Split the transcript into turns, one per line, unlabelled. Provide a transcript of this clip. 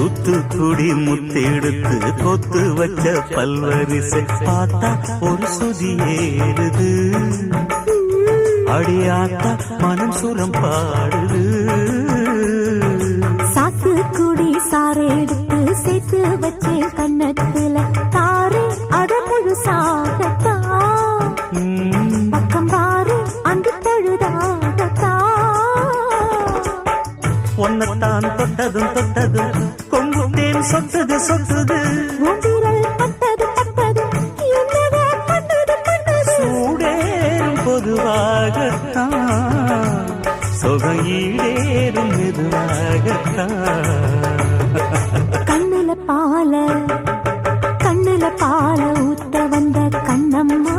தூத்துக்குடி முத்தெடுத்து கொத்து வச்ச பல்வரிசை பார்த்தா ஒரு சுதி ஏறுது அடியாத்தா மனம் சுரம் பாடுது
சாத்துக்குடி சாரை எடுத்து சேர்த்து வச்சே கண்ணத்துல தாரு அத முழுசாகத்தா பக்கம் பாரு அந்த தழுதாகத்தா
ஒன்னத்தான் தொட்டதும் கொங்கும் தேன் சொத்தது
உந்திரல் பட்டது என்னவோ பண்ணது
சூடேறும் பொதுவாகத்தான் சுகம் ஈடேறும் மெதுவாகத்தான்
கண்ணுல பால ஊத்த வந்த கண்ணம்மா